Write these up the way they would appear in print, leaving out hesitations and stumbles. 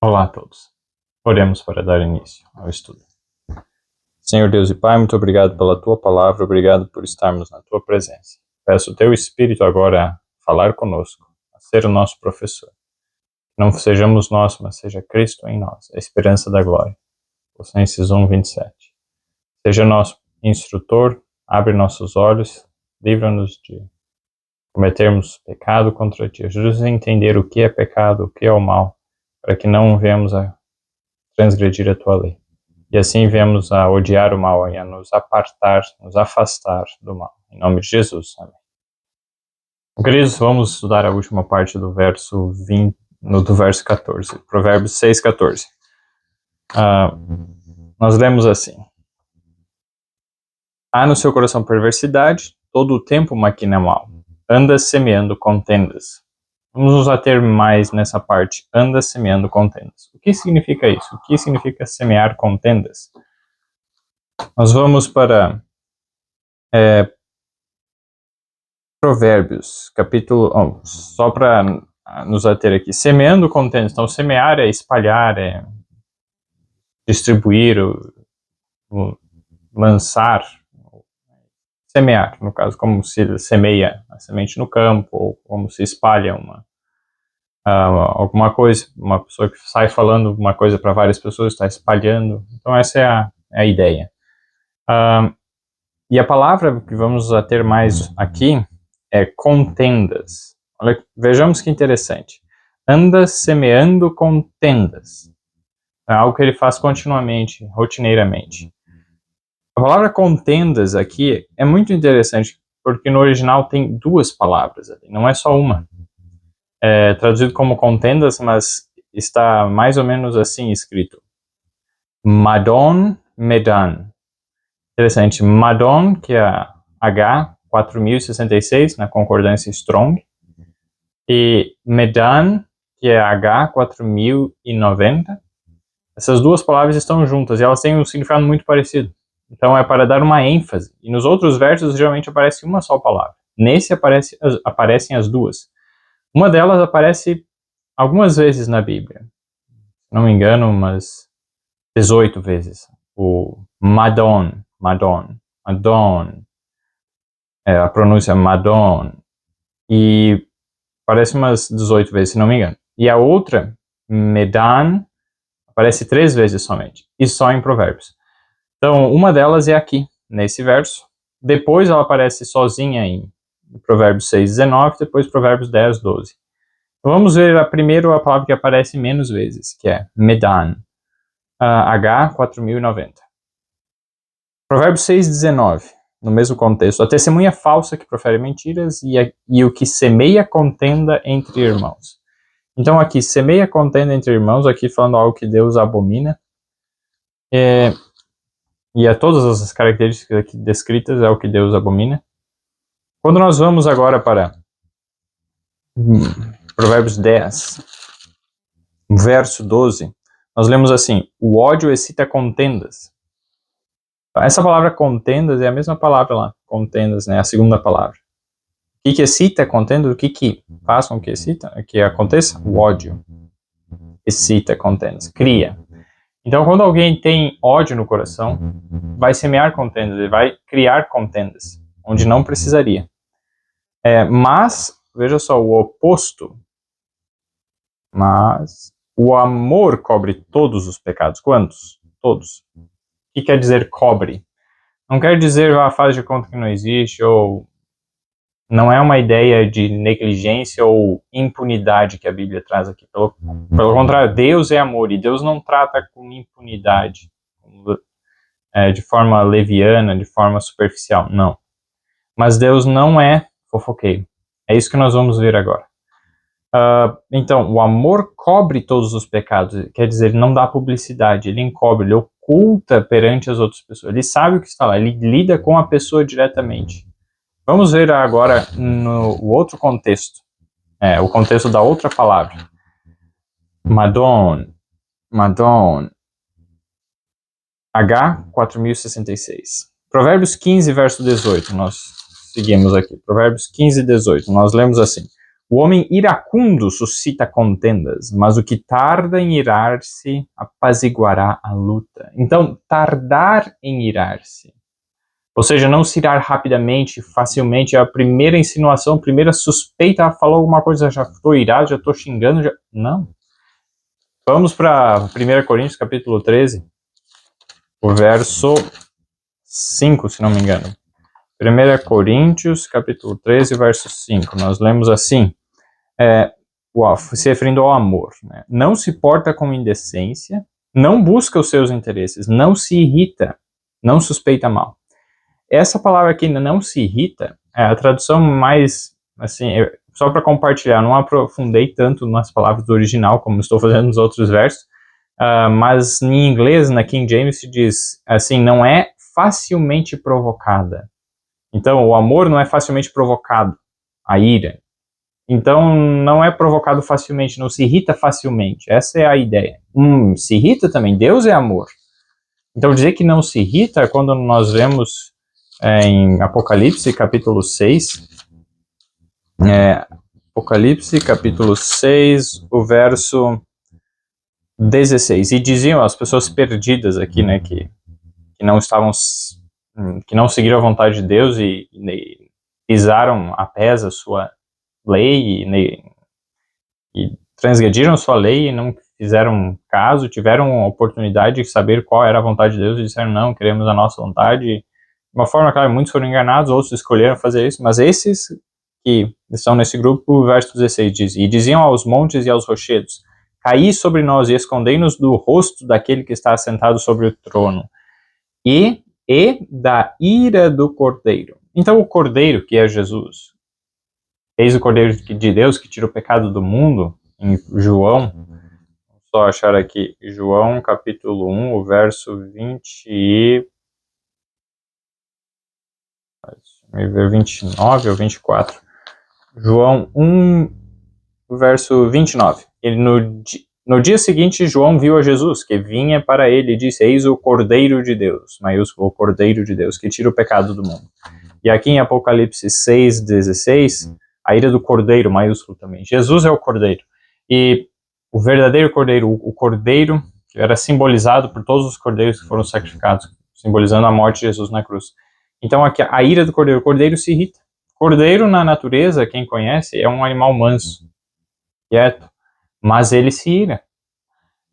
Olá a todos. Oremos para dar início ao estudo. Senhor Deus e Pai, muito obrigado pela Tua palavra, obrigado por estarmos na Tua presença. Peço o Teu Espírito agora a falar conosco, a ser o nosso professor. Não sejamos nós, mas seja Cristo em nós, a esperança da glória. Colossenses 1:27. Seja nosso instrutor, abre nossos olhos, livra-nos de cometermos pecado contra Ti. Ajuda-nos a entender o que é pecado, o que é o mal, para que não venhamos a transgredir a Tua lei. E assim venhamos a odiar o mal e a nos apartar, nos afastar do mal. Em nome de Jesus. Amém. Queridos, vamos estudar a última parte do verso 20, do verso 14. Provérbios 6:14. Nós lemos assim: há no seu coração perversidade, todo o tempo maquina mal. Anda semeando contendas. Vamos nos ater mais nessa parte, anda semeando contendas. O que significa isso? O que significa semear contendas? Nós vamos para Provérbios, capítulo... só para nos ater aqui. Semeando contendas. Então, semear é espalhar, é distribuir, lançar. Semear, no caso, como se semeia a semente no campo, ou como se espalha alguma coisa, uma pessoa que sai falando uma coisa para várias pessoas, está espalhando. Então essa é a ideia. E a palavra que vamos ter mais aqui é contendas. Olha, vejamos que interessante. Anda semeando contendas. É algo que ele faz continuamente, rotineiramente. A palavra contendas aqui é muito interessante, porque no original tem duas palavras ali, não é só uma. É traduzido como contendas, mas está mais ou menos assim escrito. Madon, Medan. Interessante. Madon, que é H, 4066, na concordância Strong. E Medan, que é H, 4090. Essas duas palavras estão juntas e elas têm um significado muito parecido. Então é para dar uma ênfase. E nos outros versos geralmente aparece uma só palavra. Nesse aparecem as duas. Uma delas aparece algumas vezes na Bíblia. Se não me engano, umas 18 vezes. O Madon. A pronúncia Madon. E aparece umas 18 vezes, se não me engano. E a outra, Medan, aparece 3 vezes somente. E só em Provérbios. Então, uma delas é aqui, nesse verso. Depois ela aparece sozinha em Provérbios 6:19, depois Provérbios 10:12. Então, vamos ver primeiro a palavra que aparece menos vezes, que é Medan. H, 4090. Provérbios 6:19, no mesmo contexto. A testemunha falsa que profere mentiras e o que semeia contenda entre irmãos. Então, aqui, semeia contenda entre irmãos, aqui falando algo que Deus abomina. E a todas as características aqui descritas é o que Deus abomina. Quando nós vamos agora para Provérbios 10, verso 12, nós lemos assim: o ódio excita contendas. Essa palavra contendas é a mesma palavra lá, contendas, né? A segunda palavra. O que excita contendas? O que faz com que excita? Que aconteça? O ódio. Excita contendas, cria. Então, quando alguém tem ódio no coração, vai semear contendas, ele vai criar contendas, onde não precisaria. Mas, veja só, o oposto. Mas o amor cobre todos os pecados. Quantos? Todos. O que quer dizer cobre? Não quer dizer faz de conta que não existe, ou não é uma ideia de negligência ou impunidade que a Bíblia traz aqui. Pelo contrário, Deus é amor e Deus não trata com impunidade, de forma leviana, de forma superficial, não. Mas Deus não é fofoqueiro. É isso que nós vamos ver agora. Então, o amor cobre todos os pecados, quer dizer, ele não dá publicidade, ele encobre, ele oculta perante as outras pessoas, ele sabe o que está lá, ele lida com a pessoa diretamente. Vamos ver agora no outro contexto, o contexto da outra palavra. Madon, H, 4066. Provérbios 15, verso 18, nós seguimos aqui. Provérbios 15, 18, nós lemos assim: O homem iracundo suscita contendas, mas o que tarda em irar-se apaziguará a luta. Então, tardar em irar-se, ou seja, não se irar rapidamente, facilmente, a primeira insinuação, a primeira suspeita, falou alguma coisa, já estou irado, já estou xingando, já... Não. Vamos para 1 Coríntios, capítulo 13, o verso 5, se não me engano. 1 Coríntios, capítulo 13, verso 5. Nós lemos assim, se referindo ao amor, né? Não se porta com indecência, não busca os seus interesses, não se irrita, não suspeita mal. Essa palavra aqui, não se irrita, é a tradução mais, assim, só para compartilhar, não aprofundei tanto nas palavras do original, como estou fazendo nos outros versos, mas em inglês, na King James, se diz assim, não é facilmente provocada. Então, o amor não é facilmente provocado, a ira. Então, não é provocado facilmente, não se irrita facilmente. Essa é a ideia. Se irrita também, Deus é amor. Então, dizer que não se irrita é quando nós vemos em Apocalipse, capítulo 6, Apocalipse, capítulo 6, o verso 16. E diziam as pessoas perdidas aqui, né, que não estavam, que não seguiram a vontade de Deus e pisaram a pés a sua lei e transgrediram sua lei e não fizeram caso, tiveram a oportunidade de saber qual era a vontade de Deus e disseram, não, queremos a nossa vontade. De uma forma, claro, muitos foram enganados, outros escolheram fazer isso, mas esses que estão nesse grupo, o verso 16 diz, e diziam aos montes e aos rochedos, caí sobre nós e escondei-nos do rosto daquele que está assentado sobre o trono, e da ira do Cordeiro. Então o Cordeiro, que é Jesus, eis o Cordeiro de Deus que tira o pecado do mundo, em João, vou só achar aqui, João capítulo 1, o verso 29 ou 24, João 1, verso 29, ele no dia seguinte, João viu a Jesus, que vinha para ele e disse, eis o Cordeiro de Deus, maiúsculo, o Cordeiro de Deus, que tira o pecado do mundo. E aqui em Apocalipse 6:16, a ira do Cordeiro, maiúsculo também. Jesus é o Cordeiro. E o verdadeiro Cordeiro, o Cordeiro, que era simbolizado por todos os cordeiros que foram sacrificados, simbolizando a morte de Jesus na cruz. Então aqui a ira do Cordeiro, o Cordeiro se irrita. Cordeiro na natureza, quem conhece, é um animal manso, quieto, mas ele se ira.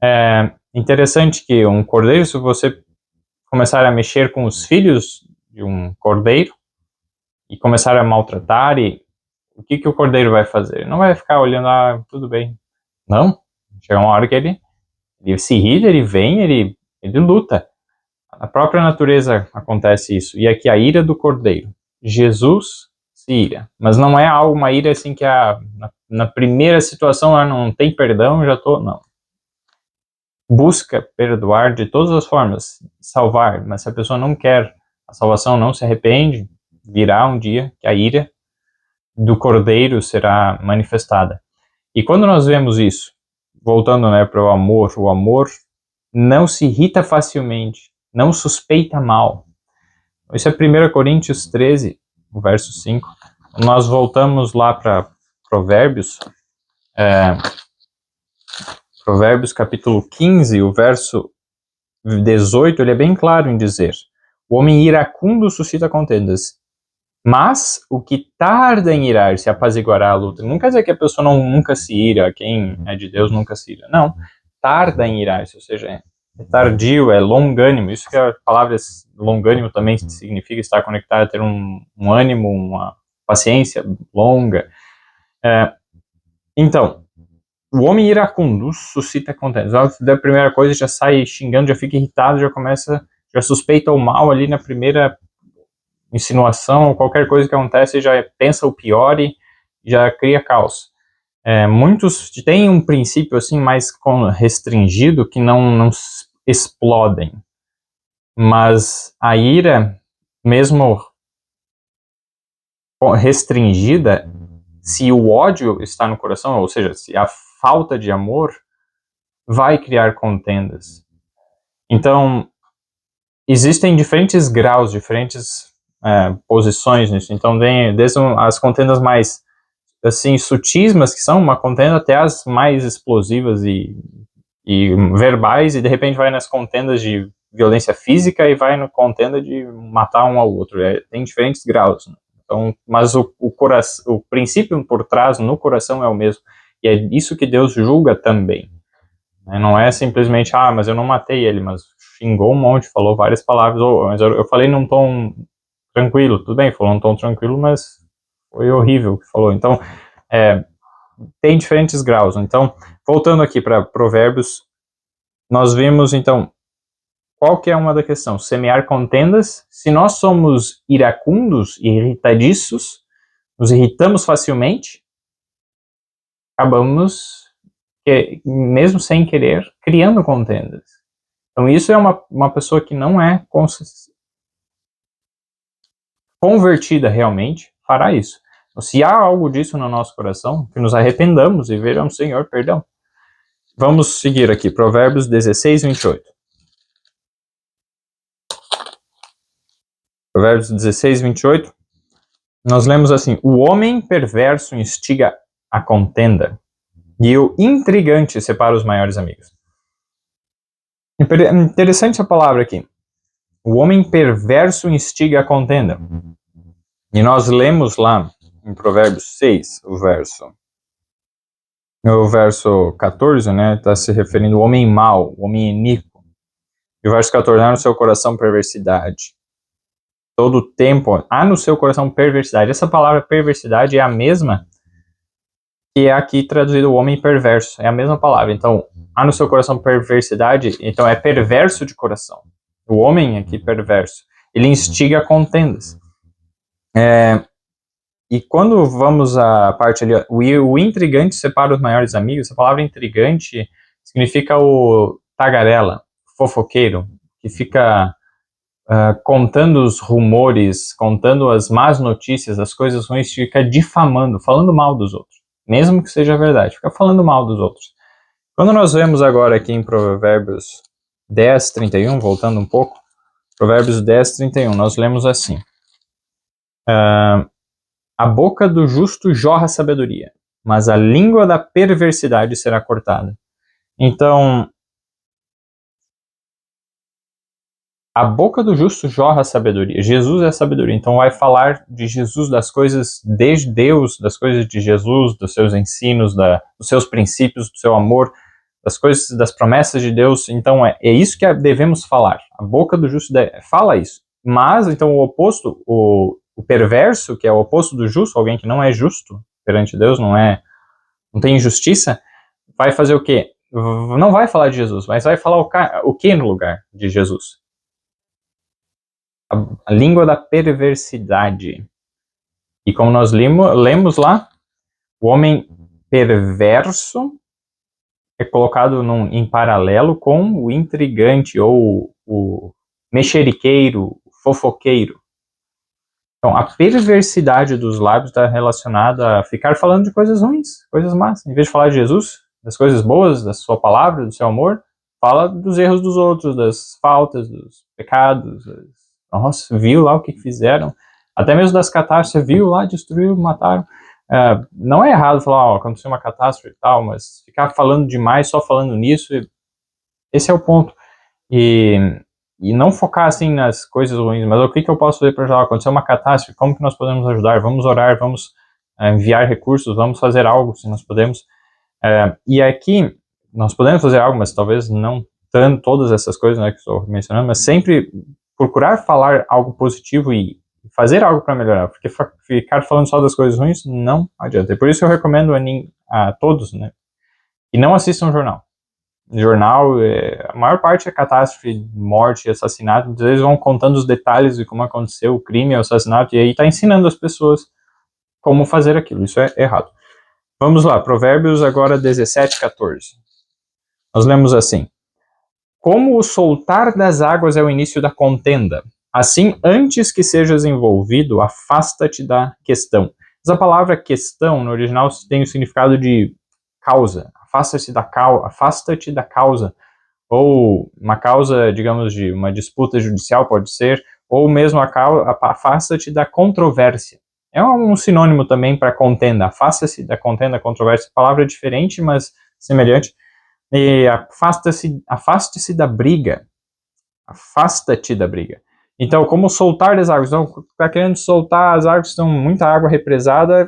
É interessante que um cordeiro, se você começar a mexer com os filhos de um cordeiro e começar a maltratar, o que o cordeiro vai fazer? Ele não vai ficar olhando, tudo bem. Não, chega uma hora que ele se irrita, ele vem, ele luta. Na própria natureza acontece isso. E aqui a ira do cordeiro. Jesus se ira, mas não é uma ira assim que na primeira situação não tem perdão, não. Busca perdoar de todas as formas, salvar, mas se a pessoa não quer a salvação, não se arrepende, virá um dia que a ira do cordeiro será manifestada. E quando nós vemos isso, voltando para o amor não se irrita facilmente, não suspeita mal. Isso é 1 Coríntios 13, o verso 5. Nós voltamos lá para Provérbios, Provérbios capítulo 15, o verso 18, ele é bem claro em dizer, o homem iracundo suscita contendas, mas o que tarda em irar se apaziguará a luta. Não quer dizer que a pessoa nunca se ira, quem é de Deus nunca se ira. Não, tarda em irar-se, ou seja, é tardio, é longânimo. Isso que a palavra longânimo também significa estar conectado a ter um ânimo, uma paciência longa. Então, o homem iracundo suscita contendas. Da primeira coisa já sai xingando, já fica irritado, já suspeita o mal ali na primeira insinuação, qualquer coisa que acontece, já pensa o pior e já cria caos. Muitos têm um princípio assim mais restringido que não explodem, mas a ira, mesmo restringida, se o ódio está no coração, ou seja, se a falta de amor, vai criar contendas. Então, existem diferentes graus, diferentes posições nisso. Então, desde as contendas mais assim, sutis, mas que são uma contenda, até as mais explosivas e verbais, e de repente vai nas contendas de violência física e vai na contenda de matar um ao outro. Tem diferentes graus, né? Então, mas o princípio por trás no coração é o mesmo. E é isso que Deus julga também. Né? Não é simplesmente, mas eu não matei ele, mas xingou um monte, falou várias palavras, mas eu falei num tom tranquilo, tudo bem, falou num tom tranquilo, mas foi horrível o que falou. Então, tem diferentes graus. Então, voltando aqui para Provérbios, nós vimos, então, qual que é uma da questão? Semear contendas. Se nós somos iracundos e irritadiços, nos irritamos facilmente, acabamos, mesmo sem querer, criando contendas. Então, isso é uma pessoa que não é convertida realmente, fará isso. Então, se há algo disso no nosso coração, que nos arrependamos e vejamos, Senhor, perdão. Vamos seguir aqui, Provérbios 16, 28. Provérbios 16, 28. Nós lemos assim: o homem perverso instiga a contenda, e o intrigante separa os maiores amigos. Interessante a palavra aqui. O homem perverso instiga a contenda. E nós lemos lá em Provérbios 6, o verso 14, né, está se referindo ao homem mau, o homem iníquo. E o verso 14, há no seu coração perversidade. Todo o tempo, há no seu coração perversidade. Essa palavra perversidade é a mesma que é aqui traduzido o homem perverso. É a mesma palavra. Então, há no seu coração perversidade, então é perverso de coração. O homem aqui perverso, ele instiga contendas. E quando vamos à parte ali, o intrigante separa os maiores amigos. A palavra intrigante significa o tagarela, fofoqueiro, que fica contando os rumores, contando as más notícias, as coisas ruins, fica difamando, falando mal dos outros, mesmo que seja verdade, fica falando mal dos outros. Quando nós vemos agora aqui em Provérbios 10, 31, voltando um pouco, Provérbios 10, 31, nós lemos assim: a boca do justo jorra sabedoria, mas a língua da perversidade será cortada. Então, a boca do justo jorra sabedoria. Jesus é a sabedoria. Então vai falar de Jesus, das coisas de Deus, das coisas de Jesus, dos seus ensinos, dos seus princípios, do seu amor, das coisas, das promessas de Deus. Então é isso que devemos falar. A boca do justo fala isso. Mas, então, o oposto, o perverso, que é o oposto do justo, alguém que não é justo perante Deus, não tem justiça, vai fazer o quê? Não vai falar de Jesus, mas vai falar o que no lugar de Jesus? A língua da perversidade. E como nós lemos lá, o homem perverso é colocado em paralelo com o intrigante ou o mexeriqueiro, o fofoqueiro. Então, a perversidade dos lábios está relacionada a ficar falando de coisas ruins, coisas más. Em vez de falar de Jesus, das coisas boas, da sua palavra, do seu amor, fala dos erros dos outros, das faltas, dos pecados. Nossa, viu lá o que fizeram. Até mesmo das catástrofes, viu lá, destruiu, mataram. Não é errado falar, aconteceu uma catástrofe e tal, mas ficar falando demais, só falando nisso, esse é o ponto. E não focar assim nas coisas ruins, mas o que eu posso fazer para ajudar? Aconteceu uma catástrofe, como que nós podemos ajudar? Vamos orar, vamos enviar recursos, vamos fazer algo, se nós podemos. E aqui, nós podemos fazer algo, mas talvez não tanto todas essas coisas, né, que estou mencionando, mas sempre procurar falar algo positivo e fazer algo para melhorar, porque ficar falando só das coisas ruins não adianta. E por isso eu recomendo a todos, né, que não assistam jornal. Jornal, a maior parte é catástrofe, morte, assassinato, muitas vezes vão contando os detalhes de como aconteceu o crime, o assassinato, e aí está ensinando as pessoas como fazer aquilo. Isso é errado. Vamos lá, Provérbios agora 17, 14. Nós lemos assim: como o soltar das águas é o início da contenda, assim, antes que sejas envolvido, afasta-te da questão. Essa palavra questão, no original, tem o significado de causa. Afasta-te da causa. Ou uma causa, digamos, de uma disputa judicial, pode ser, ou mesmo afasta-te da controvérsia. É um sinônimo também para contenda. Afasta-se da contenda, controvérsia. Palavra diferente, mas semelhante. E afaste-se da briga. Afasta-te da briga. Então, como soltar das águas? Então, está querendo soltar as águas, estão muita água represada.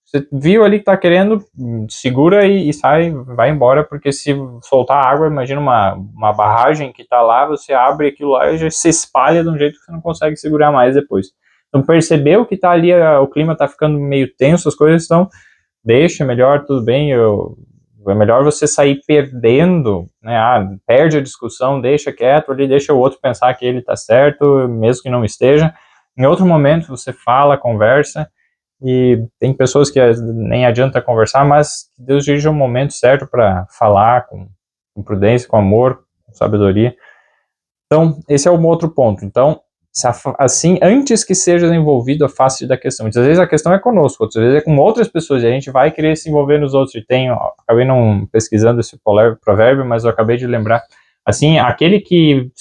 Você viu ali que está querendo, segura e sai, vai embora, porque se soltar água, imagina uma barragem que está lá, você abre aquilo lá e já se espalha de um jeito que você não consegue segurar mais depois. Então, percebeu que está ali, o clima está ficando meio tenso, as coisas estão, deixa, melhor, tudo bem, é melhor você sair perdendo, né? Perde a discussão, deixa quieto ali, deixa o outro pensar que ele está certo, mesmo que não esteja. Em outro momento você fala, conversa, e tem pessoas que nem adianta conversar, mas que Deus dirige um momento certo para falar com prudência, com amor, com sabedoria. Então, esse é um outro ponto. Então, assim, antes que seja envolvido, afaste da questão. Muitas vezes a questão é conosco, outras vezes é com outras pessoas, e a gente vai querer se envolver nos outros. E acabei não pesquisando esse provérbio, mas eu acabei de lembrar. Assim, aquele que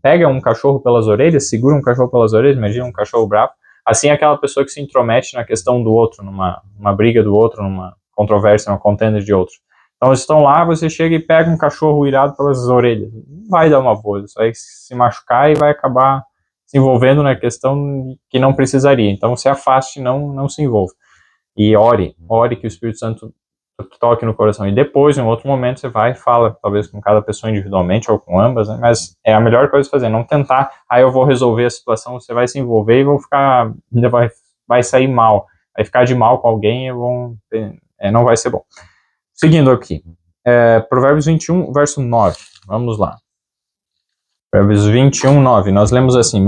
pega um cachorro pelas orelhas, segura um cachorro pelas orelhas, imagina um cachorro bravo, assim é aquela pessoa que se intromete na questão do outro, numa briga do outro, numa controvérsia, numa contenda de outro. Então eles estão lá, você chega e pega um cachorro irado pelas orelhas. Não vai dar uma boa, você vai se machucar e vai acabar se envolvendo na questão que não precisaria. Então se afaste, não se envolva. E ore que o Espírito Santo toque no coração. E depois, em outro momento, você vai e fala, talvez com cada pessoa individualmente ou com ambas, né? Mas é a melhor coisa a fazer, não tentar, eu vou resolver a situação, você vai se envolver e ainda vai sair mal, vai ficar de mal com alguém e não vai ser bom. Seguindo aqui, Provérbios 21, verso 9, vamos lá. Provérbios 21, 9, nós lemos assim: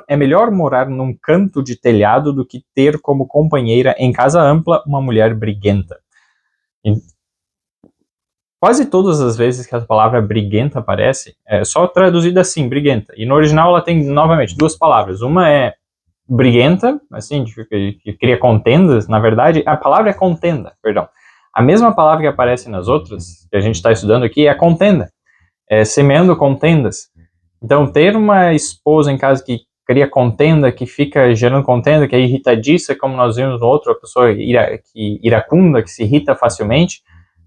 é melhor morar num canto de telhado do que ter como companheira em casa ampla uma mulher briguenta. Quase todas as vezes que a palavra briguenta aparece, é só traduzida assim, briguenta. E no original ela tem, novamente, duas palavras. Uma é briguenta, assim, que cria contendas. Na verdade, a palavra é contenda, perdão. A mesma palavra que aparece nas outras, que a gente está estudando aqui, é contenda. É semeando contendas. Então, ter uma esposa em casa que cria contenda, que fica gerando contenda, que é irritadiça, como nós vimos no outro, a pessoa iracunda, que se irrita facilmente,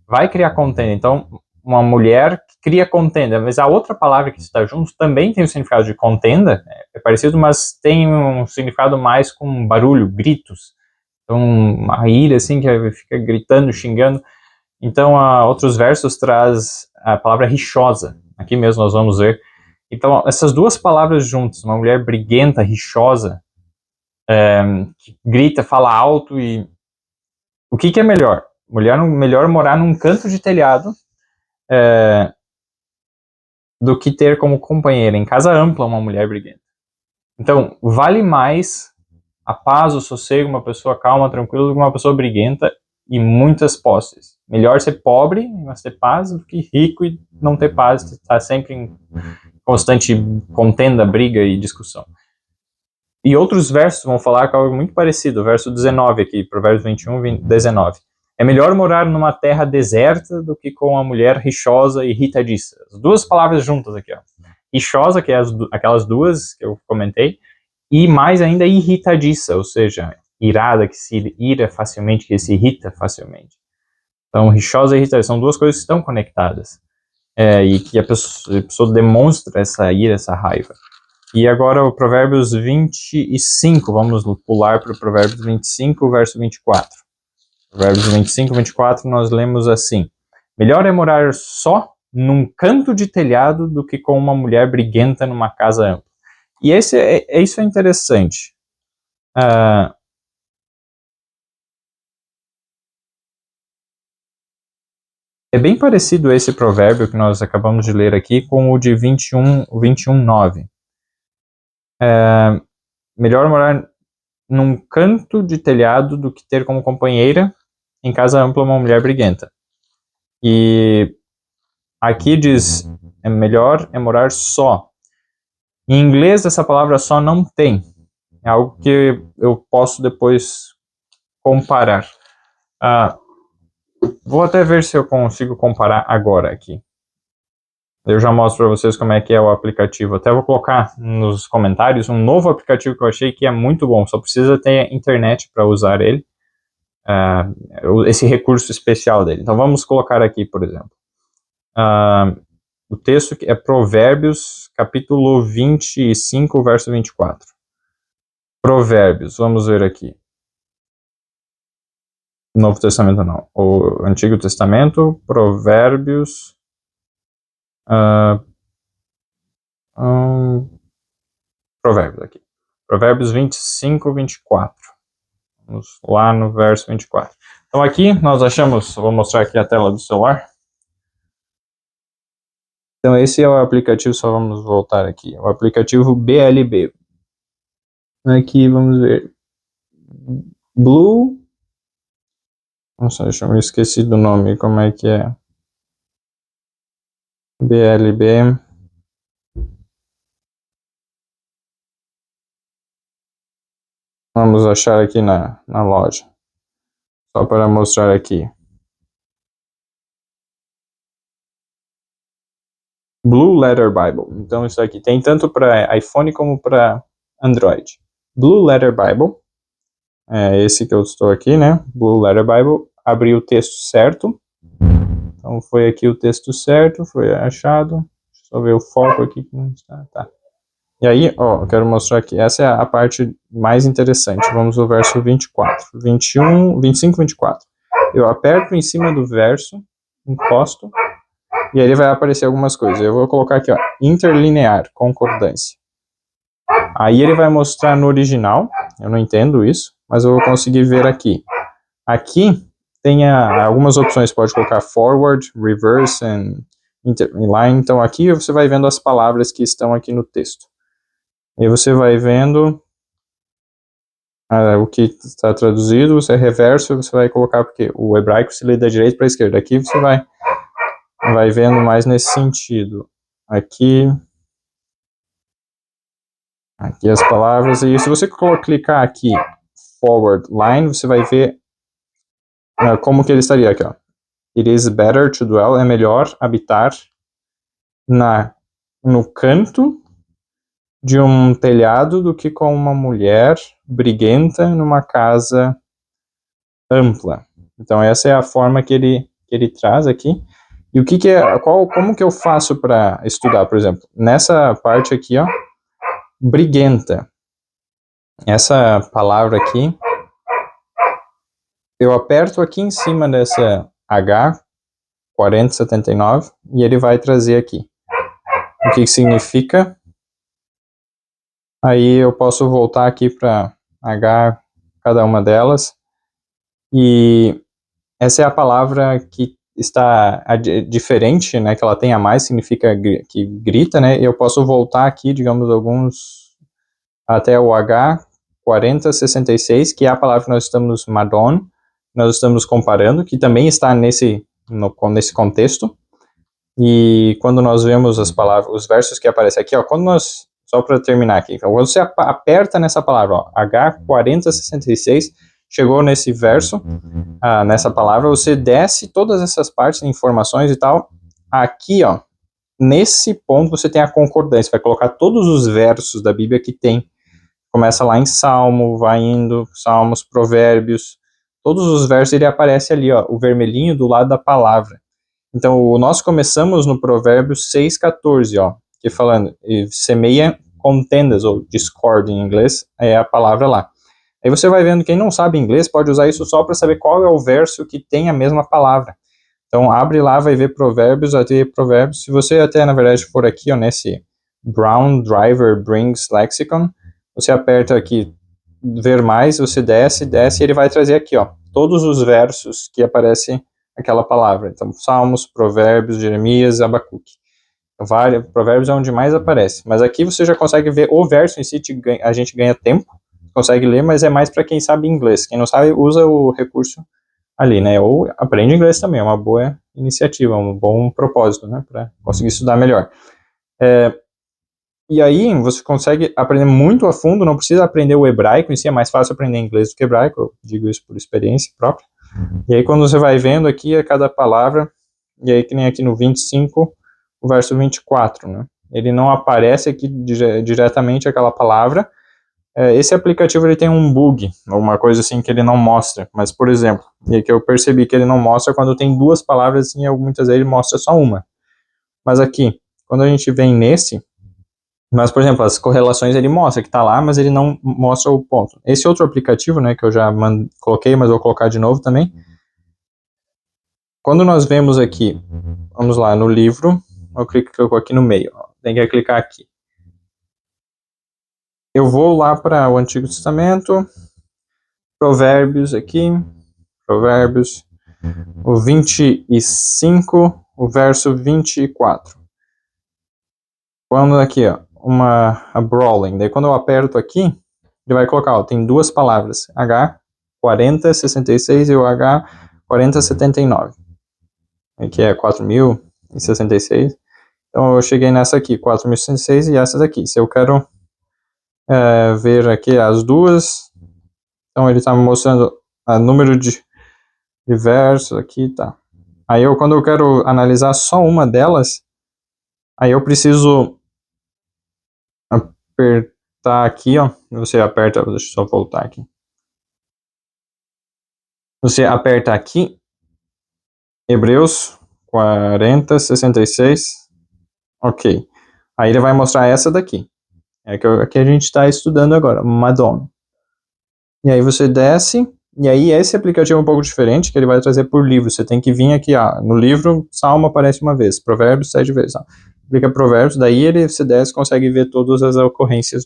vai criar contenda. Então, uma mulher que cria contenda, mas a outra palavra que está junto também tem o significado de contenda, é parecido, mas tem um significado mais com barulho, gritos. Então, uma ira, assim, que fica gritando, xingando. Então, outros versos traz a palavra rixosa. Aqui mesmo nós vamos ver. Então, essas duas palavras juntas, uma mulher briguenta, rixosa, que grita, fala alto, e o que é melhor? Melhor morar num canto de telhado do que ter como companheira em casa ampla uma mulher briguenta. Então, vale mais a paz, o sossego, uma pessoa calma, tranquila, do que uma pessoa briguenta e muitas posses. Melhor ser pobre, mas ter paz, do que rico e não ter paz, estar sempre em constante contenda, briga e discussão. E outros versos vão falar com algo muito parecido, verso 19 aqui, Provérbios 21, 19. É melhor morar numa terra deserta do que com uma mulher rixosa e irritadiça. As duas palavras juntas aqui, ó. Rixosa, que é aquelas duas que eu comentei, e mais ainda irritadiça, ou seja, irada, que se ira facilmente, que se irrita facilmente. Então, rixosa e irritadiça são duas coisas que estão conectadas. E que a pessoa demonstra essa ira, essa raiva. E agora o Provérbios 25, vamos pular para o Provérbios 25, verso 24. Provérbios 25, 24, nós lemos assim: melhor é morar só num canto de telhado do que com uma mulher briguenta numa casa ampla. E isso é interessante. É bem parecido esse provérbio que nós acabamos de ler aqui com o de 21, 9. Melhor morar num canto de telhado do que ter como companheira em casa ampla uma mulher briguenta. E aqui diz, melhor é morar só. Em inglês essa palavra só não tem. É algo que eu posso depois comparar. Vou até ver se eu consigo comparar agora aqui. Eu já mostro para vocês como é que é o aplicativo. Até vou colocar nos comentários um novo aplicativo que eu achei que é muito bom. Só precisa ter internet para usar ele. Esse recurso especial dele. Então vamos colocar aqui, por exemplo. O texto é Provérbios, capítulo 25, verso 24. Provérbios, vamos ver aqui. Novo Testamento não. O Antigo Testamento, Provérbios... Provérbios aqui. Provérbios 25, 24. Vamos lá no verso 24. Então aqui nós achamos, vou mostrar aqui a tela do celular. Então esse é o aplicativo, só vamos voltar aqui. O aplicativo BLB. Aqui vamos ver. Blue. Nossa, eu esqueci do nome, como é que é? BLB. Vamos achar aqui na loja. Só para mostrar aqui. Blue Letter Bible. Então isso aqui tem tanto para iPhone como para Android. Blue Letter Bible. É esse que eu estou aqui, né? Blue Letter Bible. Abri o texto certo. Então foi aqui o texto certo, foi achado. Deixa eu só ver o foco aqui que não está. Tá. E aí, ó, eu quero mostrar aqui. Essa é a parte mais interessante. Vamos ao verso 24. 21, 25, 24. Eu aperto em cima do verso, encosto, e aí ele vai aparecer algumas coisas. Eu vou colocar aqui, ó, interlinear, concordância. Aí ele vai mostrar no original, eu não entendo isso, mas eu vou conseguir ver aqui. Aqui tem algumas opções, pode colocar forward, reverse and interline. Então aqui você vai vendo as palavras que estão aqui no texto. E você vai vendo o que está traduzido, você é reverso, você vai colocar, porque o hebraico se lê da direita para a esquerda. Aqui você vai vendo mais nesse sentido. Aqui as palavras, e se você clicar aqui, forward line, você vai ver como que ele estaria aqui, ó. It is better to dwell, é melhor habitar no canto de um telhado do que com uma mulher briguenta numa casa ampla. Então essa é a forma que ele traz aqui. E o que é, como que eu faço para estudar, por exemplo? Nessa parte aqui, ó, briguenta. Essa palavra aqui, eu aperto aqui em cima dessa H4079 e ele vai trazer aqui. O que significa? Aí eu posso voltar aqui para H, cada uma delas. E essa é a palavra que está diferente, né, que ela tem a mais, significa que grita, né, e eu posso voltar aqui, digamos, até o H4066, que é a palavra que nós estamos, Madon, nós estamos comparando, que também está nesse contexto, e quando nós vemos as palavras, os versos que aparecem aqui, ó, só para terminar aqui, então, quando você aperta nessa palavra, ó, H4066, chegou nesse verso, nessa palavra, você desce todas essas partes, informações e tal, aqui, ó, nesse ponto você tem a concordância, vai colocar todos os versos da Bíblia que tem, começa lá em Salmo, vai indo, Salmos, Provérbios, todos os versos ele aparece ali, ó, o vermelhinho do lado da palavra. Então, nós começamos no Provérbios 6,14, ó, que falando, semeia contendas, ou discord em inglês, é a palavra lá. Aí você vai vendo, quem não sabe inglês pode usar isso só para saber qual é o verso que tem a mesma palavra. Então abre lá, vai ver Provérbios, se você até na verdade for aqui, ó, nesse Brown Driver Brings Lexicon, você aperta aqui, ver mais, você desce, e ele vai trazer aqui, ó, todos os versos que aparecem aquela palavra. Então Salmos, Provérbios, Jeremias, Abacuque. Provérbios é onde mais aparece, mas aqui você já consegue ver o verso em si, a gente ganha tempo, consegue ler, mas é mais para quem sabe inglês. Quem não sabe, usa o recurso ali, né? Ou aprende inglês também, é uma boa iniciativa, um bom propósito, né? Para conseguir estudar melhor. E aí você consegue aprender muito a fundo, não precisa aprender o hebraico em si, é mais fácil aprender inglês do que hebraico, eu digo isso por experiência própria. E aí quando você vai vendo aqui a cada palavra, e aí que nem aqui no 25, o verso 24, né? Ele não aparece aqui diretamente aquela palavra. Esse aplicativo ele tem um bug, uma coisa assim que ele não mostra, mas, por exemplo, e que eu percebi que ele não mostra quando tem duas palavras assim, muitas vezes ele mostra só uma. Mas aqui, quando a gente vem nesse, mas, por exemplo, as correlações ele mostra que está lá, mas ele não mostra o ponto. Esse outro aplicativo, né, que eu já coloquei, mas vou colocar de novo também. Quando nós vemos aqui, vamos lá, no livro, eu clico aqui no meio, ó, tem que clicar aqui. Eu vou lá para o Antigo Testamento, Provérbios aqui, Provérbios, o 25, o verso 24. Quando aqui, ó, a brawling, daí quando eu aperto aqui, ele vai colocar, ó, tem duas palavras, H4066 e o H4079. Aqui é 4066. Então eu cheguei nessa aqui, 4066 e essa daqui. Se eu quero ver aqui as duas, então ele está me mostrando o número de versos aqui, tá. Aí quando eu quero analisar só uma delas, aí eu preciso apertar aqui, ó. Você aperta, deixa eu só voltar aqui. Você aperta aqui, Hebreus 4066, ok. Aí ele vai mostrar essa daqui. É que a gente está estudando agora, Madonna. E aí você desce, e aí esse aplicativo é um pouco diferente, que ele vai trazer por livro. Você tem que vir aqui, no livro, Salmo aparece uma vez, Provérbios 7 vezes. Clica Provérbios, daí você desce e consegue ver todas as ocorrências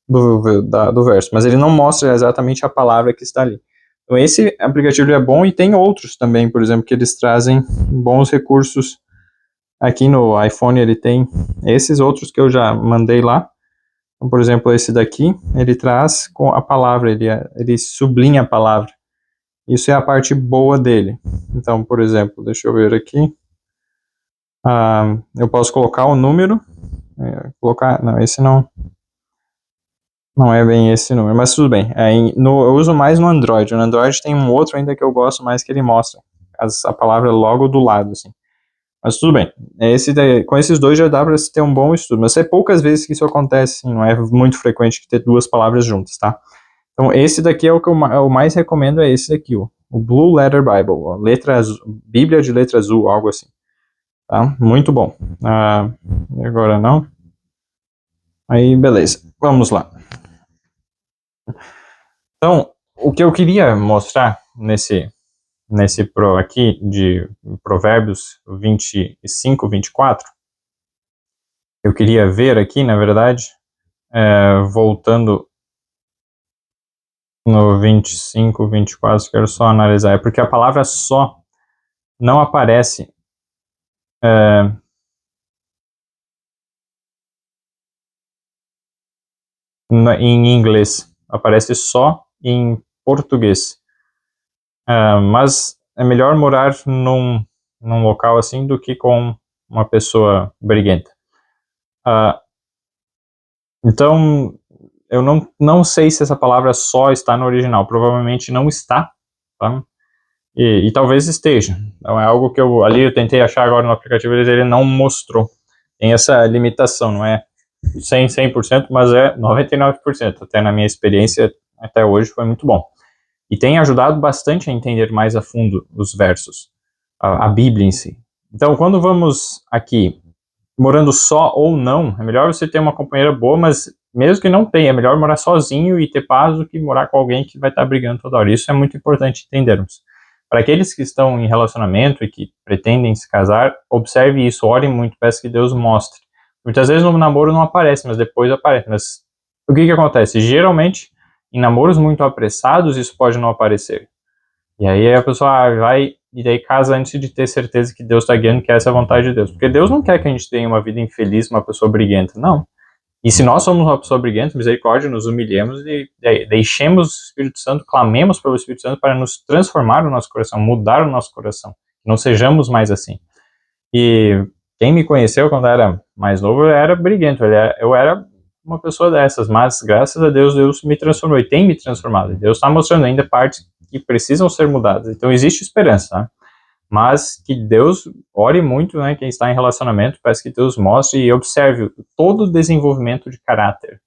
do verso. Mas ele não mostra exatamente a palavra que está ali. Então esse aplicativo é bom e tem outros também, por exemplo, que eles trazem bons recursos. Aqui no iPhone ele tem esses outros que eu já mandei lá. Então, por exemplo, esse daqui, ele traz com a palavra, ele sublinha a palavra. Isso é a parte boa dele. Então, por exemplo, deixa eu ver aqui. Eu posso colocar o número. Não, esse não é bem esse número, mas tudo bem. Eu uso mais no Android. No Android tem um outro ainda que eu gosto mais que ele mostra a palavra logo do lado, assim. Mas tudo bem. Com esses dois já dá para ter um bom estudo. Mas é poucas vezes que isso acontece, assim, não é muito frequente ter duas palavras juntas, tá? Então esse daqui é o que eu mais recomendo, é esse daqui, o Blue Letter Bible, Bíblia de letra azul, algo assim. Tá? Muito bom. Agora não. Aí, beleza. Vamos lá. Então, o que eu queria mostrar nesse pro aqui de Provérbios 25, 24, eu queria ver aqui, na verdade, voltando no 25, 24, quero só analisar, é porque a palavra só não aparece em inglês, aparece só em português. Mas é melhor morar num local assim do que com uma pessoa briguenta. Então, eu não sei se essa palavra só está no original, provavelmente não está, tá? E talvez esteja. Então é algo que eu tentei achar agora no aplicativo, ele não mostrou. Tem essa limitação, não é 100%, mas é 99%. Até na minha experiência, até hoje, foi muito bom. E tem ajudado bastante a entender mais a fundo os versos, a Bíblia em si. Então, quando vamos aqui, morando só ou não, é melhor você ter uma companheira boa, mas mesmo que não tenha, é melhor morar sozinho e ter paz do que morar com alguém que vai estar brigando toda hora. Isso é muito importante entendermos. Para aqueles que estão em relacionamento e que pretendem se casar, observe isso, ore muito, peça que Deus mostre. Muitas vezes no namoro não aparece, mas depois aparece. Mas o que acontece? Geralmente, em namoros muito apressados, isso pode não aparecer. E aí a pessoa vai e daí casa antes de ter certeza que Deus está guiando, que essa é a vontade de Deus. Porque Deus não quer que a gente tenha uma vida infeliz, uma pessoa briguenta, não. E se nós somos uma pessoa briguenta, misericórdia, nos humilhemos e deixemos o Espírito Santo, clamemos pelo Espírito Santo para nos transformar o nosso coração, mudar o nosso coração. Não sejamos mais assim. E quem me conheceu quando era mais novo, eu era briguento, eu era uma pessoa dessas, mas graças a Deus, Deus me transformou e tem me transformado. Deus está mostrando ainda partes que precisam ser mudadas. Então existe esperança, tá? mas que Deus ore muito, né, quem está em relacionamento, peça que Deus mostre e observe todo o desenvolvimento de caráter.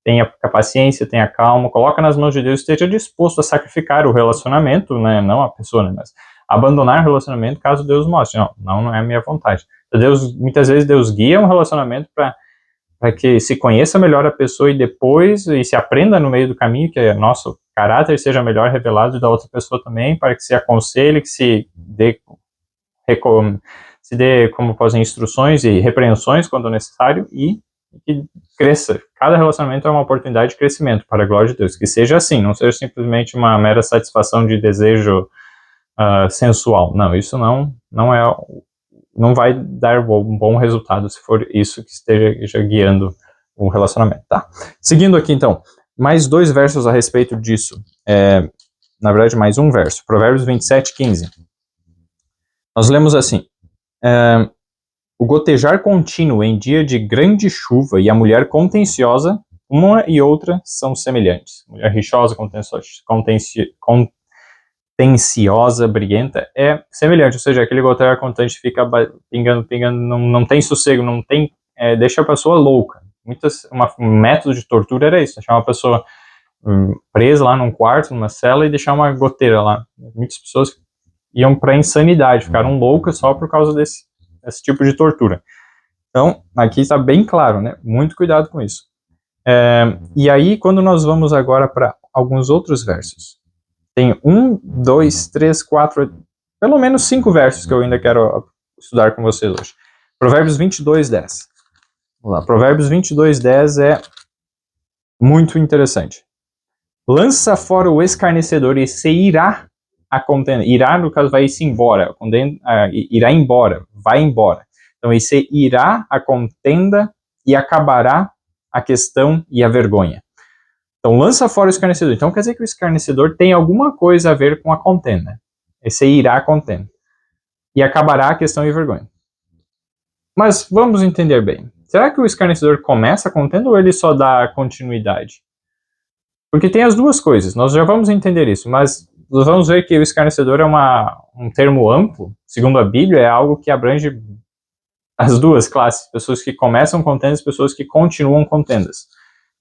Tenha paciência, tenha calma, coloca nas mãos de Deus, esteja disposto a sacrificar o relacionamento, né, não a pessoa, né, mas abandonar o relacionamento caso Deus mostre. Não é a minha vontade. Muitas vezes Deus guia um relacionamento para que se conheça melhor a pessoa e depois se aprenda no meio do caminho que nosso caráter seja melhor revelado da outra pessoa também, para que se aconselhe, que se dê como fazem instruções e repreensões quando necessário e que cresça. Cada relacionamento é uma oportunidade de crescimento, para a glória de Deus. Que seja assim, não seja simplesmente uma mera satisfação de desejo sensual. Não, isso não vai dar um bom resultado se for isso que esteja guiando o relacionamento, tá? Seguindo aqui, então, mais 2 versos a respeito disso. Na verdade, mais um verso. Provérbios 27:15. Nós lemos assim: o gotejar contínuo em dia de grande chuva e a mulher contenciosa, uma e outra são semelhantes. Mulher rixosa, contenciosa, briguenta, é semelhante, ou seja, aquele gotejar constante fica pingando, não tem sossego, não tem, deixa a pessoa louca. Um método de tortura era isso, deixar uma pessoa presa lá num quarto, numa cela e deixar uma goteira lá. Muitas pessoas iam para insanidade, ficaram loucas só por causa desse tipo de tortura. Então, aqui está bem claro, né? Muito cuidado com isso. E aí, quando nós vamos agora para alguns outros versos, tem 1, 2, 3, 4, pelo menos 5 versos que eu ainda quero estudar com vocês hoje. Provérbios 22:10. Vamos lá, Provérbios 22:10 é muito interessante. Lança fora o escarnecedor e se irá a contenda. Irá, no caso, vai-se embora. Irá embora, vai embora. Então, e se irá a contenda e acabará a questão e a vergonha. Então, lança fora o escarnecedor. Então, quer dizer que o escarnecedor tem alguma coisa a ver com a contenda. Esse irá a contenda. E acabará a questão e a vergonha. Mas vamos entender bem. Será que o escarnecedor começa a contenda ou ele só dá continuidade? Porque tem as duas coisas. Nós já vamos entender isso, mas nós vamos ver que o escarnecedor é um termo amplo. Segundo a Bíblia, é algo que abrange as duas classes. Pessoas que começam contendas e pessoas que continuam contendas.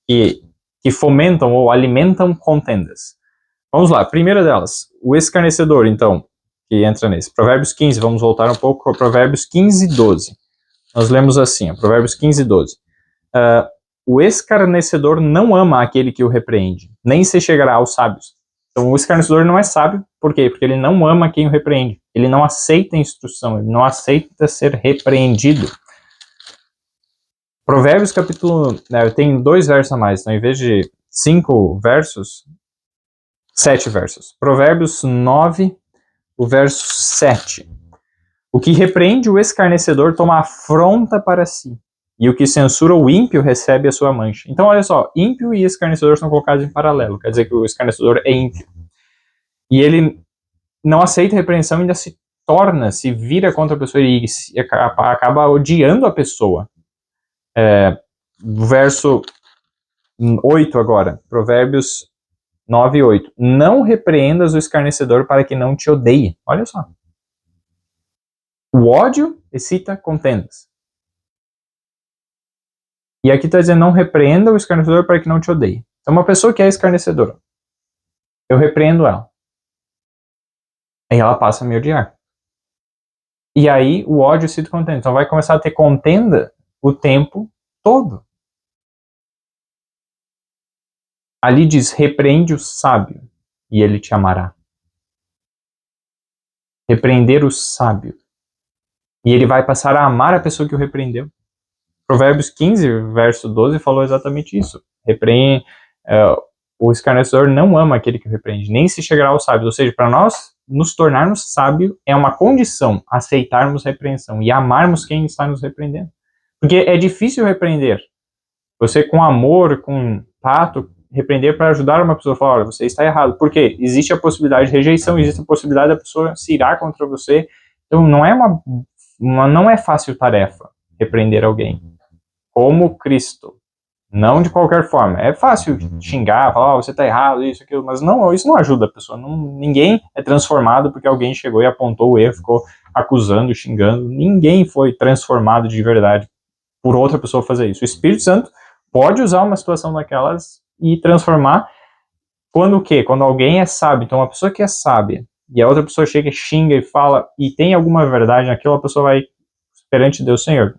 Que fomentam ou alimentam contendas. Vamos lá, primeira delas, o escarnecedor, então, que entra nesse. Provérbios 15, vamos voltar um pouco para Provérbios 15:12. Nós lemos assim, Provérbios 15:12. O escarnecedor não ama aquele que o repreende, nem se chegará aos sábios. Então, o escarnecedor não é sábio, por quê? Porque ele não ama quem o repreende. Ele não aceita instrução, ele não aceita ser repreendido. Provérbios capítulo... tem 2 versos a mais, então em vez de 5 versos, 7 versos. Provérbios 9, o verso 7. O que repreende o escarnecedor toma afronta para si, e o que censura o ímpio recebe a sua mancha. Então, olha só, ímpio e escarnecedor são colocados em paralelo, quer dizer que o escarnecedor é ímpio. E ele não aceita repreensão, ainda se vira contra a pessoa e acaba odiando a pessoa. Verso 8 agora, Provérbios 9:8. Não repreendas o escarnecedor para que não te odeie. Olha só. O ódio excita contendas. E aqui está dizendo, não repreenda o escarnecedor para que não te odeie. Então, uma pessoa que é escarnecedora, eu repreendo ela. Aí ela passa a me odiar. E aí o ódio excita contenda. Então vai começar a ter contenda o tempo todo. Ali diz, repreende o sábio e ele te amará. Repreender o sábio. E ele vai passar a amar a pessoa que o repreendeu. Provérbios 15, verso 12, falou exatamente isso. O escarnecedor não ama aquele que o repreende, nem se chegará ao sábio. Ou seja, para nós nos tornarmos sábios é uma condição aceitarmos repreensão e amarmos quem está nos repreendendo. Porque é difícil repreender. Você com amor, com tato, repreender para ajudar uma pessoa a falar, olha, você está errado. Por quê? Existe a possibilidade de rejeição, existe a possibilidade da pessoa se irar contra você. Então não é fácil tarefa repreender alguém. Como Cristo. Não de qualquer forma. É fácil xingar, falar, você está errado, isso, aquilo, mas não, isso não ajuda a pessoa. Ninguém é transformado porque alguém chegou e apontou o erro, ficou acusando, xingando. Ninguém foi transformado de verdade por outra pessoa fazer isso. O Espírito Santo pode usar uma situação daquelas e transformar quando o quê? Quando alguém é sábio. Então, uma pessoa que é sábia e a outra pessoa chega, xinga e fala e tem alguma verdade naquilo, a pessoa vai perante Deus, Senhor,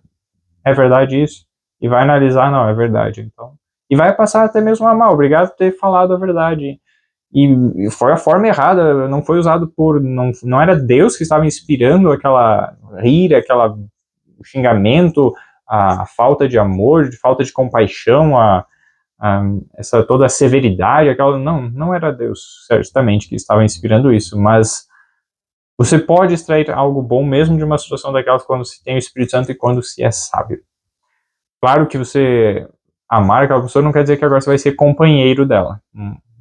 é verdade isso? E vai analisar, não, é verdade. Então, e vai passar até mesmo a amar, obrigado por ter falado a verdade. E foi a forma errada, não foi usado por, não era Deus que estava inspirando aquela ira, aquela xingamento, a falta de amor, de falta de compaixão, essa toda a severidade, aquela, não era Deus, certamente, que estava inspirando isso, mas você pode extrair algo bom mesmo de uma situação daquelas quando se tem o Espírito Santo e quando se é sábio. Claro que você amar aquela pessoa não quer dizer que agora você vai ser companheiro dela.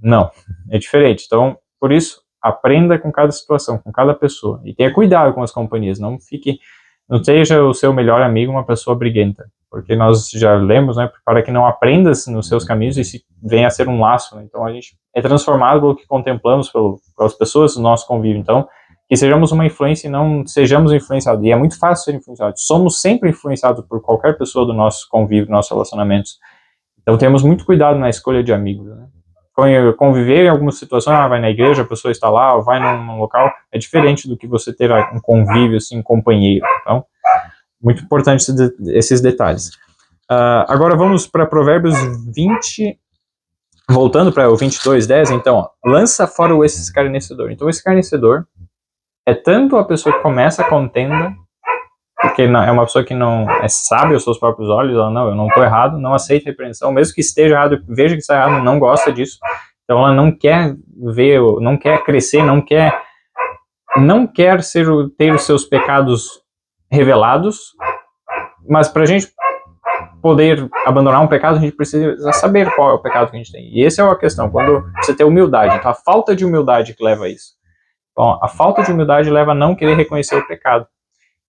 Não, é diferente. Então, por isso, aprenda com cada situação, com cada pessoa. E tenha cuidado com as companhias. Não seja o seu melhor amigo uma pessoa briguenta. Porque nós já lemos, né, para que não aprendas nos seus caminhos e se venha a ser um laço. Né? Então, a gente é transformado pelo que contemplamos pelas pessoas do nosso convívio. Então, que sejamos uma influência e não sejamos influenciados. E é muito fácil ser influenciados. Somos sempre influenciados por qualquer pessoa do nosso convívio, dos nossos relacionamentos. Então, temos muito cuidado na escolha de amigos, né? Conviver em algumas situações, vai na igreja, a pessoa está lá, ou vai num local, é diferente do que você ter um convívio, assim, um companheiro. Então, muito importante esses detalhes. Agora vamos para Provérbios 20, voltando para o 22:10, então, ó, lança fora o escarnecedor. Então, o escarnecedor é tanto a pessoa que começa a contenda, porque é uma pessoa que não é sábia aos seus próprios olhos, ela eu não estou errado, não aceita repreensão, mesmo que esteja errado, veja que está errado, não gosta disso, então ela não quer ver, não quer crescer, não quer ter os seus pecados revelados, mas para a gente poder abandonar um pecado, a gente precisa saber qual é o pecado que a gente tem, e essa é a questão, quando você tem humildade, então a falta de humildade que leva a isso. Então, a falta de humildade leva a não querer reconhecer o pecado.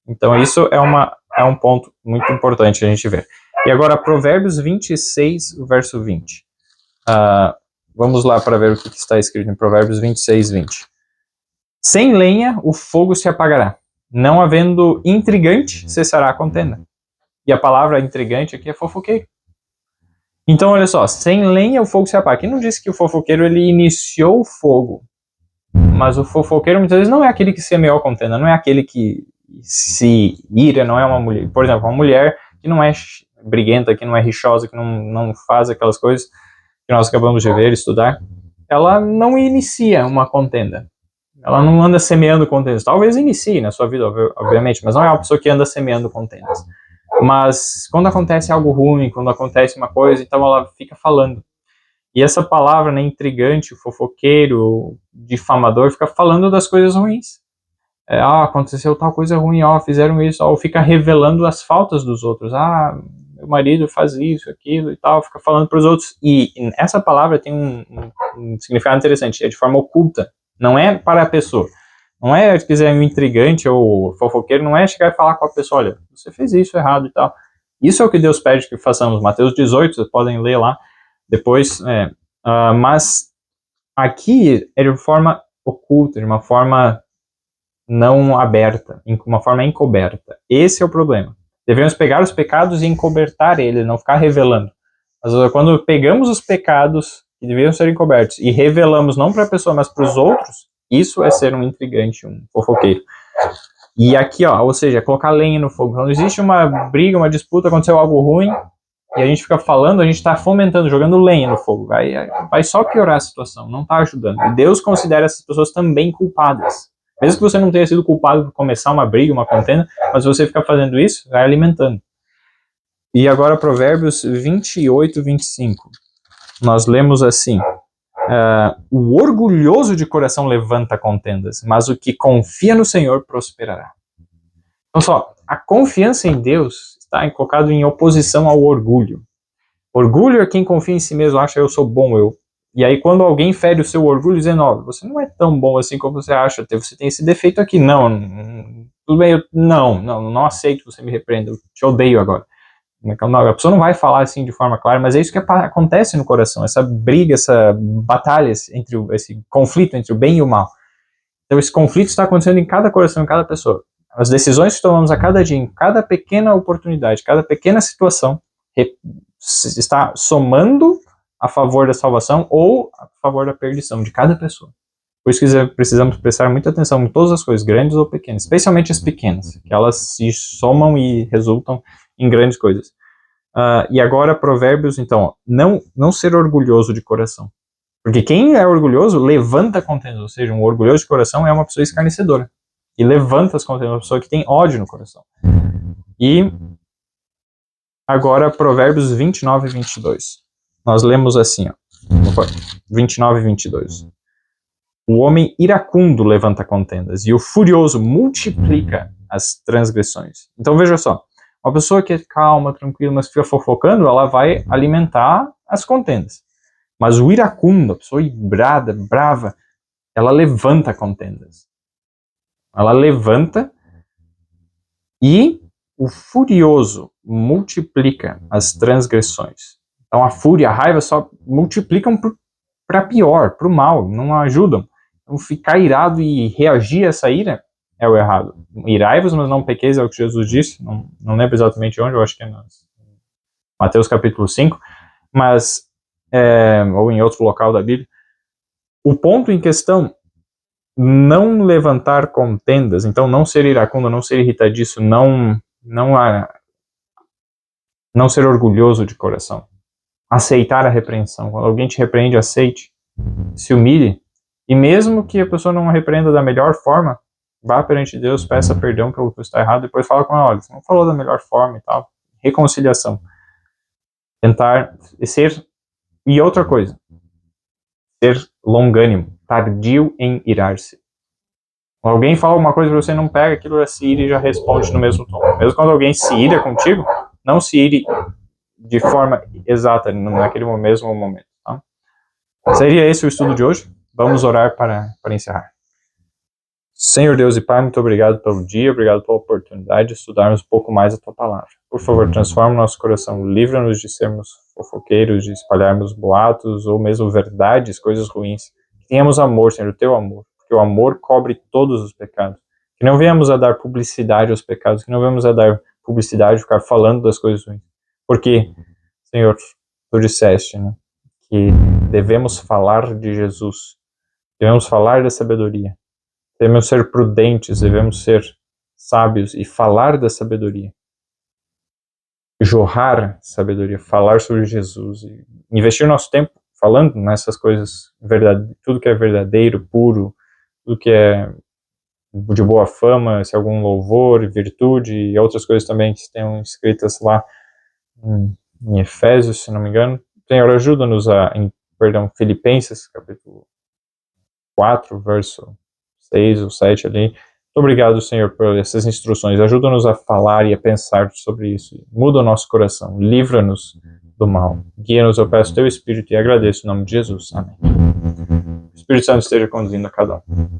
Então, isso é um ponto muito importante a gente ver. E agora, Provérbios 26, verso 20. Vamos lá para ver o que está escrito em Provérbios 26, 20. Sem lenha, o fogo se apagará. Não havendo intrigante, cessará a contenda. E a palavra intrigante aqui é fofoqueiro. Então, olha só, sem lenha, o fogo se apaga. Aqui não diz que o fofoqueiro ele iniciou o fogo. Mas o fofoqueiro, muitas vezes, não é aquele que semeou a contenda, não é aquele que se ira, não é uma mulher. Por exemplo, uma mulher que não é briguenta, que não é rixosa, que não faz aquelas coisas que nós acabamos de ver, estudar, ela não inicia uma contenda. Ela não anda semeando contendas. Talvez inicie na sua vida, obviamente, mas não é uma pessoa que anda semeando contendas. Mas quando acontece algo ruim, quando acontece uma coisa, então ela fica falando. E essa palavra, né, intrigante, fofoqueiro, difamador, fica falando das coisas ruins. Aconteceu tal coisa ruim, fizeram isso, ou fica revelando as faltas dos outros. Meu marido faz isso, aquilo e tal, fica falando para os outros. E essa palavra tem um significado interessante, é de forma oculta, não é para a pessoa. Não é, se quiser, um intrigante ou fofoqueiro, não é chegar e falar com a pessoa, olha, você fez isso errado e tal. Isso é o que Deus pede que façamos. Mateus 18, vocês podem ler lá depois. Mas aqui é de forma oculta, de uma forma não aberta, uma forma encoberta. Esse é o problema. Devemos pegar os pecados e encobertar eles, não ficar revelando. Mas quando pegamos os pecados que deveriam ser encobertos e revelamos não para a pessoa, mas para os outros, isso é ser um intrigante, um fofoqueiro. E aqui, ou seja, colocar lenha no fogo. Quando existe uma briga, uma disputa, aconteceu algo ruim, e a gente fica falando, a gente está fomentando, jogando lenha no fogo. Vai só piorar a situação, não está ajudando. E Deus considera essas pessoas também culpadas. Mesmo que você não tenha sido culpado por começar uma briga, uma contenda, mas você fica fazendo isso, vai alimentando. E agora Provérbios 28, 25. Nós lemos assim: o orgulhoso de coração levanta contendas, mas o que confia no Senhor prosperará. Então só, a confiança em Deus está colocado em oposição ao orgulho. Orgulho é quem confia em si mesmo, acha eu sou bom, E aí quando alguém fere o seu orgulho dizendo, você não é tão bom assim como você acha, você tem esse defeito aqui, tudo bem, não aceito que você me repreenda, eu te odeio agora. A pessoa não vai falar assim de forma clara, mas é isso que acontece no coração, essa briga, essa batalha, esse conflito entre o bem e o mal. Então esse conflito está acontecendo em cada coração, em cada pessoa. as decisões que tomamos a cada dia, em cada pequena oportunidade, cada pequena situação, está somando a favor da salvação ou a favor da perdição de cada pessoa. Por isso que precisamos prestar muita atenção em todas as coisas, grandes ou pequenas, especialmente as pequenas, que elas se somam e resultam em grandes coisas. E agora, Provérbios, então, não ser orgulhoso de coração. Porque quem é orgulhoso levanta contendas, ou seja, um orgulhoso de coração é uma pessoa escarnecedora. E levanta as contendas, uma pessoa que tem ódio no coração. E agora, Provérbios 29 e 22. Nós lemos assim, ó, 29 e 22. O homem iracundo levanta contendas, e o furioso multiplica as transgressões. Então veja só, uma pessoa que é calma, tranquila, mas fica fofocando, ela vai alimentar as contendas. Mas o iracundo, a pessoa brava, ela levanta contendas. Ela levanta e o furioso multiplica as transgressões. Então a fúria e a raiva só multiplicam para pior, para o mal, não ajudam. Então ficar irado e reagir a essa ira é o errado. Irai-vos, mas não pequeis, é o que Jesus disse, não lembro exatamente onde, eu acho que é em Mateus capítulo 5, mas, ou em outro local da Bíblia. O ponto em questão, não levantar contendas, então não ser iracundo, não ser irritadiço, não ser orgulhoso de coração. Aceitar a repreensão. Quando alguém te repreende, aceite, se humilhe, e mesmo que a pessoa não repreenda da melhor forma, vá perante Deus, peça perdão pelo que está errado, depois fala com ela, olha, você não falou da melhor forma e tal. Reconciliação. Tentar ser... E outra coisa, ser longânimo, tardio em irar-se. Alguém fala uma coisa pra você, não pega aquilo, já se ira e já responde no mesmo tom. Mesmo quando alguém se ira contigo, não se ire de forma exata naquele mesmo momento. Tá? Seria esse o estudo de hoje? Vamos orar para encerrar. Senhor Deus e Pai, muito obrigado pelo dia, obrigado pela oportunidade de estudarmos um pouco mais a Tua Palavra. Por favor, transforma o nosso coração, livra-nos de sermos fofoqueiros, de espalharmos boatos ou mesmo verdades, coisas ruins. Que tenhamos amor, Senhor, o Teu amor, porque o amor cobre todos os pecados. Que não venhamos a dar publicidade aos pecados, que não venhamos a dar publicidade, ficar falando das coisas ruins. Porque, Senhor, Tu disseste, né, que devemos falar de Jesus, devemos falar da sabedoria. Devemos ser prudentes, devemos ser sábios e falar da sabedoria. Jorrar sabedoria, falar sobre Jesus. E investir nosso tempo falando nessas coisas, tudo que é verdadeiro, puro, tudo que é de boa fama, se algum louvor, virtude e outras coisas também que estão escritas lá em Efésios, se não me engano. Senhor, ajuda-nos Filipenses, capítulo 4, verso 6 ou 7 ali. Muito obrigado, Senhor, por essas instruções. Ajuda-nos a falar e a pensar sobre isso. Muda o nosso coração. Livra-nos do mal. Guia-nos, eu peço, Teu Espírito e agradeço em nome de Jesus. Amém. O Espírito Santo esteja conduzindo a cada um.